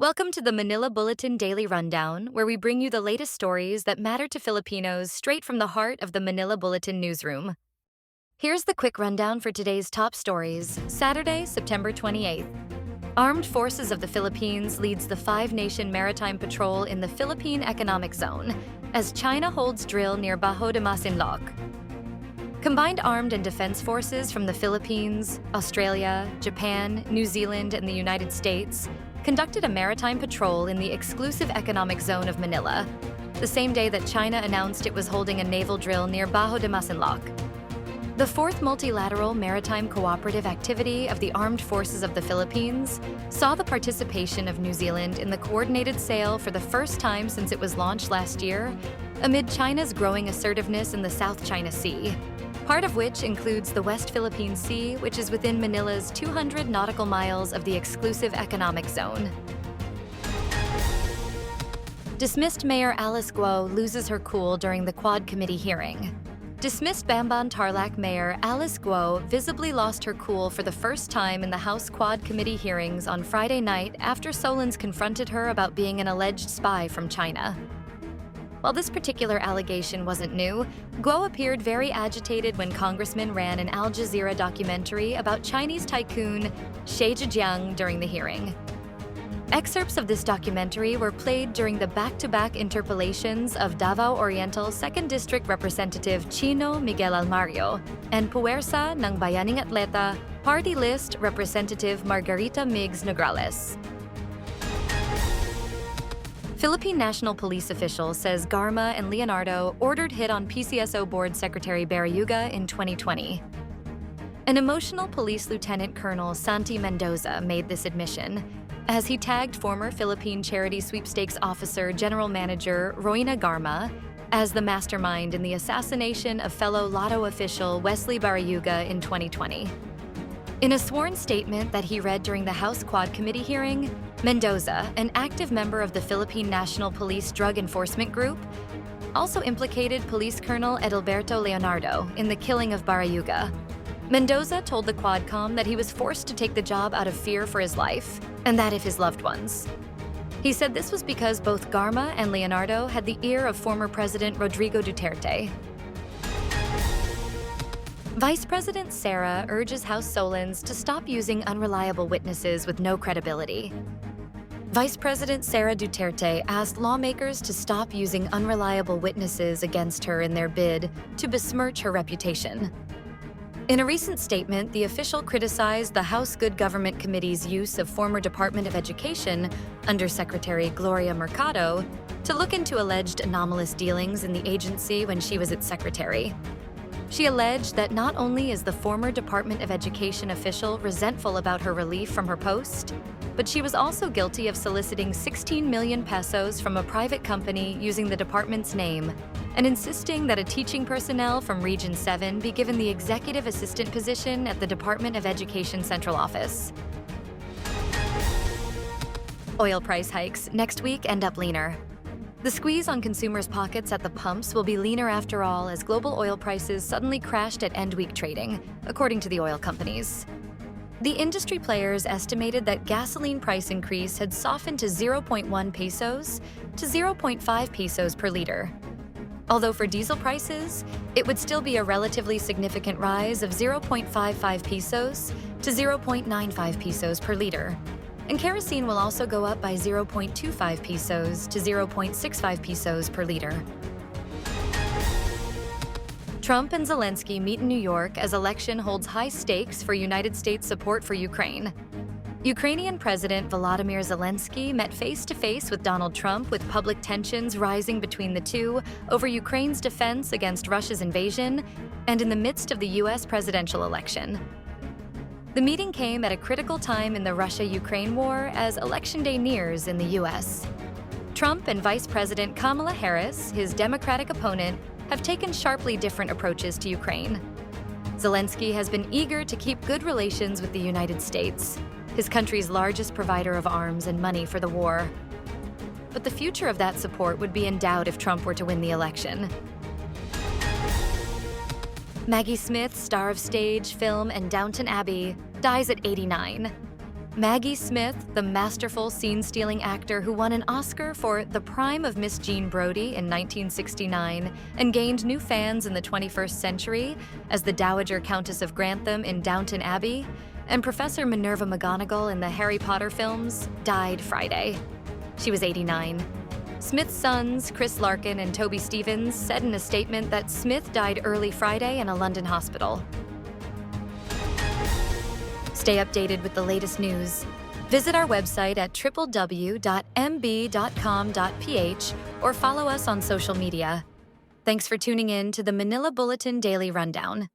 Welcome to the Manila Bulletin Daily Rundown, where we bring you the latest stories that matter to Filipinos straight from the heart of the Manila Bulletin newsroom. Here's the quick rundown for today's top stories, Saturday, September 28th. Armed Forces of the Philippines leads the five-nation maritime patrol in the Philippine Economic Zone as China holds drill near Bajo de Masinloc. Combined armed and defense forces from the Philippines, Australia, Japan, New Zealand, and the United States conducted a maritime patrol in the exclusive economic zone of Manila, the same day that China announced it was holding a naval drill near Bajo de Masinloc. The fourth multilateral maritime cooperative activity of the Armed Forces of the Philippines saw the participation of New Zealand in the coordinated sail for the first time since it was launched last year, amid China's growing assertiveness in the South China Sea, part of which includes the West Philippine Sea, which is within Manila's 200 nautical miles of the exclusive economic zone. Dismissed Mayor Alice Guo loses her cool during the Quad Committee hearing. Dismissed Bamban Tarlac Mayor Alice Guo visibly lost her cool for the first time in the House Quad Committee hearings on Friday night after solons confronted her about being an alleged spy from China. While this particular allegation wasn't new, Guo appeared very agitated when congressmen ran an Al Jazeera documentary about Chinese tycoon Xi Jinping during the hearing. Excerpts of this documentary were played during the back-to-back interpellations of Davao Oriental 2nd District Representative Chino Miguel Almario and Puwersa ng Bayaning Atleta Party List Representative Margarita Migs Nograles. Philippine National Police official says Garma and Leonardo ordered hit on PCSO Board Secretary Barayuga in 2020. An emotional police lieutenant colonel Santi Mendoza made this admission as he tagged former Philippine Charity Sweepstakes officer General Manager Roina Garma as the mastermind in the assassination of fellow Lotto official Wesley Barayuga in 2020. In a sworn statement that he read during the House Quad Committee hearing, Mendoza, an active member of the Philippine National Police Drug Enforcement Group, also implicated Police Colonel Edilberto Leonardo in the killing of Barayuga. Mendoza told the quad-comm that he was forced to take the job out of fear for his life and that of his loved ones. He said this was because both Garma and Leonardo had the ear of former President Rodrigo Duterte. Vice President Sara urges House Solons to stop using unreliable witnesses with no credibility. Vice President Sara Duterte asked lawmakers to stop using unreliable witnesses against her in their bid to besmirch her reputation. In a recent statement, the official criticized the House Good Government Committee's use of former Department of Education Undersecretary Gloria Mercado to look into alleged anomalous dealings in the agency when she was its secretary. She alleged that not only is the former Department of Education official resentful about her relief from her post, but she was also guilty of soliciting 16 million pesos from a private company using the department's name and insisting that a teaching personnel from Region 7 be given the executive assistant position at the Department of Education Central Office. Oil price hikes next week end up leaner. The squeeze on consumers' pockets at the pumps will be leaner after all as global oil prices suddenly crashed at end-week trading, according to the oil companies. The industry players estimated that gasoline price increase had softened to 0.1 pesos to 0.5 pesos per liter. Although for diesel prices, it would still be a relatively significant rise of 0.55 pesos to 0.95 pesos per liter. And kerosene will also go up by 0.25 pesos to 0.65 pesos per liter. Trump and Zelensky meet in New York as election holds high stakes for United States support for Ukraine. Ukrainian President Volodymyr Zelensky met face-to-face with Donald Trump with public tensions rising between the two over Ukraine's defense against Russia's invasion and in the midst of the U.S. presidential election. The meeting came at a critical time in the Russia-Ukraine war as Election Day nears in the U.S. Trump and Vice President Kamala Harris, his Democratic opponent, have taken sharply different approaches to Ukraine. Zelensky has been eager to keep good relations with the United States, his country's largest provider of arms and money for the war. But the future of that support would be in doubt if Trump were to win the election. Maggie Smith, star of stage, film, and Downton Abbey, dies at 89. Maggie Smith, the masterful scene-stealing actor who won an Oscar for The Prime of Miss Jean Brodie in 1969 and gained new fans in the 21st century as the Dowager Countess of Grantham in Downton Abbey, and Professor Minerva McGonagall in the Harry Potter films, died Friday. She was 89. Smith's sons, Chris Larkin and Toby Stevens, said in a statement that Smith died early Friday in a London hospital. Stay updated with the latest news. Visit our website at www.mb.com.ph or follow us on social media. Thanks for tuning in to the Manila Bulletin Daily Rundown.